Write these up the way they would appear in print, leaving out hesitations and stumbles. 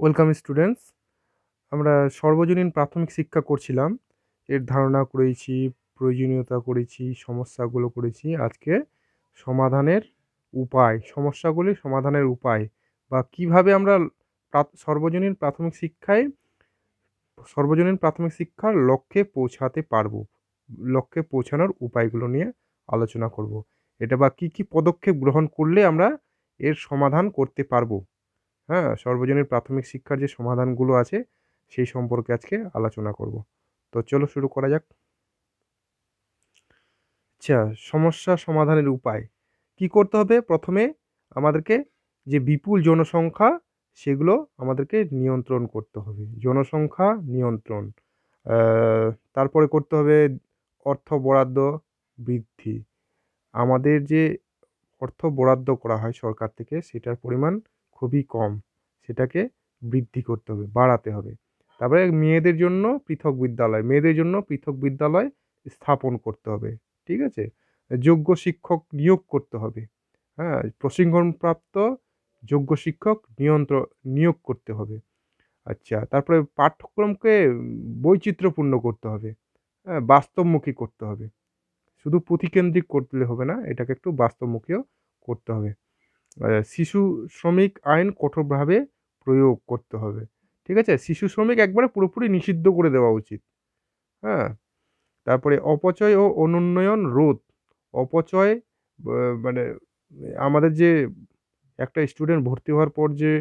Welcome students. আমরা সর্বজনীন প্রাথমিক শিক্ষা করছিলাম। এর ধারণা করেছি, প্রয়োজনীয়তা করেছি, সমস্যাগুলো করেছি। আজকে সমাধানের উপায়, সমস্যাগুলি সমাধানের উপায় বা কিভাবে আমরা সর্বজনীন প্রাথমিক শিক্ষার লক্ষ্যে পৌঁছাতে পারবো। লক্ষ্যে পৌঁছানোর উপায়গুলো নিয়ে আলোচনা করব। এটা বা কী পদক্ষেপ গ্রহণ করলে আমরা এর সমাধান করতে পারবো। হ্যাঁ, সর্বজনীন প্রাথমিক শিক্ষার যে সমাধানগুলো আছে, সেই সম্পর্কে আজকে আলোচনা করব। তো চলো শুরু করা যাক। আচ্ছা, সমস্যা সমাধানের উপায়। কি করতে হবে? প্রথমে আমাদেরকে যে বিপুল জনসংখ্যা, সেগুলো আমাদেরকে নিয়ন্ত্রণ করতে হবে। জনসংখ্যা নিয়ন্ত্রণ। আ তারপরে করতে হবে অর্থ বরাদ্দ বৃদ্ধি। আমাদের যে অর্থ বরাদ্দ করা হয় সরকার থেকে, সেটার পরিমাণ খুবই কম। সেটাকে বৃদ্ধি করতে হবে, বাড়াতে হবে। তারপরে মেয়েদের জন্য পৃথক বিদ্যালয় স্থাপন করতে হবে। ঠিক আছে? যোগ্য শিক্ষক নিয়োগ করতে হবে। হ্যাঁ? প্রশিক্ষণপ্রাপ্ত যোগ্য শিক্ষক নিয়োগ করতে হবে। আচ্ছা, তারপরে পাঠ্যক্রমকে বৈচিত্র্যপূর্ণ করতে হবে। হ্যাঁ? বাস্তবমুখী করতে হবে। শুধু পুঁথিকেন্দ্রিক করলে হবে না, এটাকে একটু বাস্তবমুখীও করতে হবে। শিশু শ্রমিক আইন কঠোরভাবে প্রয়োগ করতে হবে। ঠিক আছে? শিশু শ্রমিক একবারে পুরোপুরি নিষিদ্ধ করে দেওয়া উচিত। হ্যাঁ? তারপরে অপচয় ও অনুন্নয়ন রোধ। অপচয় মানে আমাদের যে একটা স্টুডেন্ট ভর্তি হওয়ার পর যে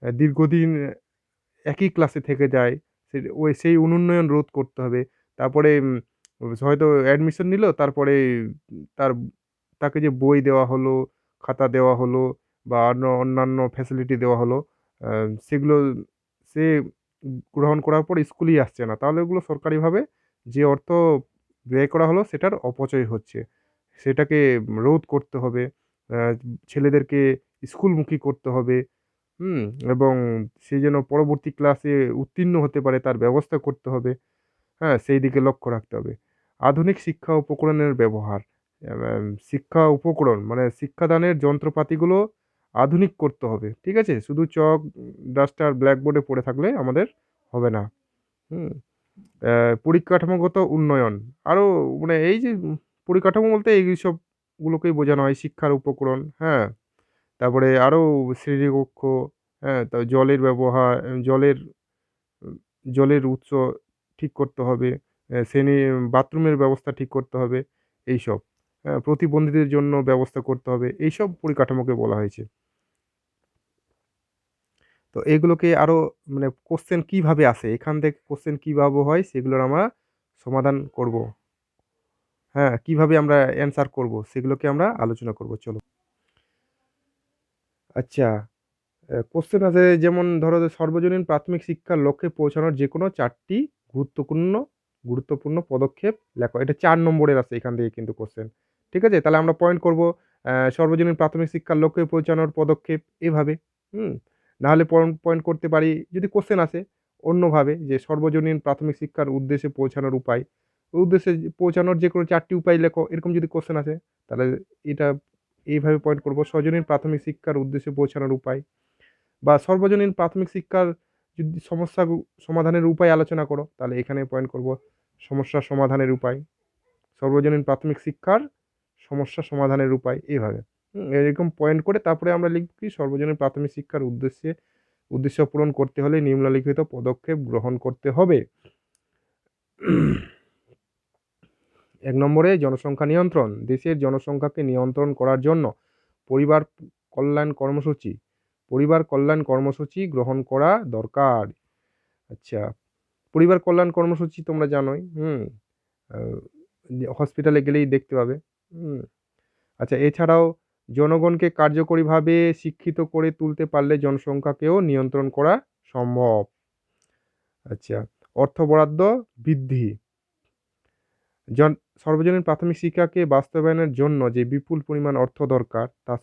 দীর্ঘদিন একই ক্লাসে থেকে যায়, সেই অনুন্নয়ন রোধ করতে হবে। তারপরে হয়তো অ্যাডমিশন নিল, তারপরে তার তাকে যে বই দেওয়া হলো, খাতা দেওয়া হলো বা অন্যান্য ফ্যাসিলিটি দেওয়া হলো, আ সেগুলো সে গ্রহণ করার পর স্কুলেই আসছে না। তাহলে ওগুলো সরকারিভাবে যে অর্থ ব্যয় করা হলো, সেটার অপচয় হচ্ছে। সেটাকে রোধ করতে হবে। আ ছেলেদেরকে স্কুলমুখী করতে হবে। হুম? এবং সে যেন পরবর্তী ক্লাসে উত্তীর্ণ হতে পারে, তার ব্যবস্থা করতে হবে। হ্যাঁ? সেই দিকে লক্ষ্য রাখতে হবে। আধুনিক শিক্ষা উপকরণের ব্যবহার। শিক্ষা উপকরণ মানে শিক্ষাদানের যন্ত্রপাতিগুলো আধুনিক করতে হবে। ঠিক আছে? শুধু চক, ডাস্টার, ব্ল্যাকবোর্ডে পড়ে থাকলে আমাদের হবে না। হুম? পরিকাঠামোগত উন্নয়ন। আরো মানে এই যে পরিকাঠামো বলতে এইসবগুলোকেই বোঝানো হয়, শিক্ষার উপকরণ। হ্যাঁ? তারপরে আরো শ্রেণীকক্ষ, হ্যাঁ? জলের ব্যবহার, উম জলের উৎস ঠিক করতে হবে। বাথরুমের ব্যবস্থা ঠিক করতে হবে, এইসব। হ্যাঁ? প্রতিবন্ধীদের জন্য ব্যবস্থা করতে হবে। এইসব পরিকাঠামোকে বলা হয়েছে। তো এগুলোকে আরো মানে কোয়েশ্চেন কিভাবে আসে, এখান থেকে কোয়েশ্চেন কিভাবে হয়, সেগুলোর আমরা সমাধান করব। হ্যাঁ? কিভাবে আমরা অ্যান্সার করব, সেগুলোকে আমরা আলোচনা করব। চলো। আচ্ছা, কোয়েশ্চেন আছে, যেমন ধরো যে সর্বজনীন প্রাথমিক শিক্ষার লক্ষ্যে পৌঁছানোর যেকোনো ৪ টি গুরুত্বপূর্ণ গুরুত্বপূর্ণ পদক্ষেপ লেখো। এটা ৪ নম্বরের আছে এখান থেকে কিন্তু কোয়েশ্চেন। ঠিক আছে? তাহলে আমরা পয়েন্ট করব, সর্বজনীন প্রাথমিক শিক্ষার লক্ষ্যে পৌঁছানোর পদক্ষেপ এভাবে। হুম? না হলে পয়েন্ট করতে পারি যদি কোয়েশ্চেন আসে অন্যভাবে, যে সর্বজনীন প্রাথমিক শিক্ষার উদ্দেশ্যে পৌঁছানোর উপায়। উদ্দেশ্যে পৌঁছানোর যেকোনো ৪ টি উপায় লেখো। এরকম যদি কোয়েশ্চেন আসে, তাহলে এটা এইভাবে পয়েন্ট করব। সর্বজনীন প্রাথমিক শিক্ষার উদ্দেশ্যে পৌঁছানোর উপায়। বা সর্বজনীন প্রাথমিক শিক্ষার যদি সমাধানের উপায় আলোচনা করো, তাহলে এখানে পয়েন্ট করব সমস্যা সমাধানের উপায়। সর্বজনীন প্রাথমিক শিক্ষার সমস্যা সমাধানের উপায়, এভাবে। এরকম পয়েন্ট করে তারপরে আমরা লিখব কি, সর্বজনীন প্রাথমিক শিক্ষার উদ্দেশ্য পূরণ করতে হলে নিম্নলিখিত পদক্ষেপ গ্রহণ করতে হবে। ১ নম্বরে জনসংখ্যা নিয়ন্ত্রণ। দেশের জনসংখ্যাকে নিয়ন্ত্রণ করার জন্য পরিবার কল্যাণ কর্মসূচি পরিবার কল্যাণ কর্মসূচি গ্রহণ করা দরকার। আচ্ছা, পরিবার কল্যাণ কর্মসূচি তোমরা জানোই। আ হসপিটালে গেলেই দেখতে পাবে। হুম? আচ্ছা, এছাড়াও জনগণকে কার্যকরীভাবে শিক্ষিত করে তুলতে পারলে জনসংখ্যাকেও নিয়ন্ত্রণ করা সম্ভব। আচ্ছা, অর্থ বরাদ্দ বৃদ্ধি। জন সর্বজনীন প্রাথমিক শিক্ষাকে বাস্তবায়নের জন্য যে বিপুল পরিমাণ অর্থ দরকার, তা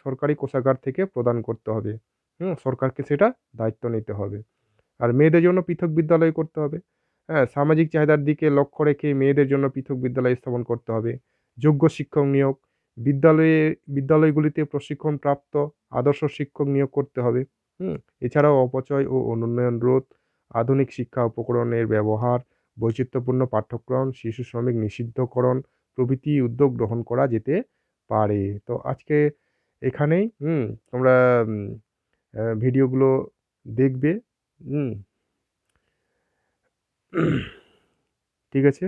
সরকারি কোষাগার থেকে প্রদান করতে হবে। সরকারকে সেটা দায়িত্ব নিতে হবে। আর মেয়েদের জন্য পৃথক বিদ্যালয় করতে হবে। হ্যাঁ? সামাজিক চাহিদার দিকে লক্ষ্য রেখে মেয়েদের জন্য পৃথক বিদ্যালয় স্থাপন করতে হবে। যোগ্য শিক্ষক নিয়োগ, বিদ্যালয়ে বিদ্যালয়গুলিতে প্রশিক্ষণপ্রাপ্ত আদর্শ শিক্ষক নিয়োগ করতে হবে। এছাড়াও অপচয় ও অনুন্নয়ন রোধ, আধুনিক শিক্ষা উপকরণের ব্যবহার, বৈচিত্র্যপূর্ণ পাঠ্যক্রম, শিশু শ্রমিক নিষিদ্ধকরণ প্রভৃতি উদ্যোগ গ্রহণ করা যেতে পারে। তো আজকে এখানেই তোমরা ভিডিওগুলো দেখবে। হুম ঠিক আছে?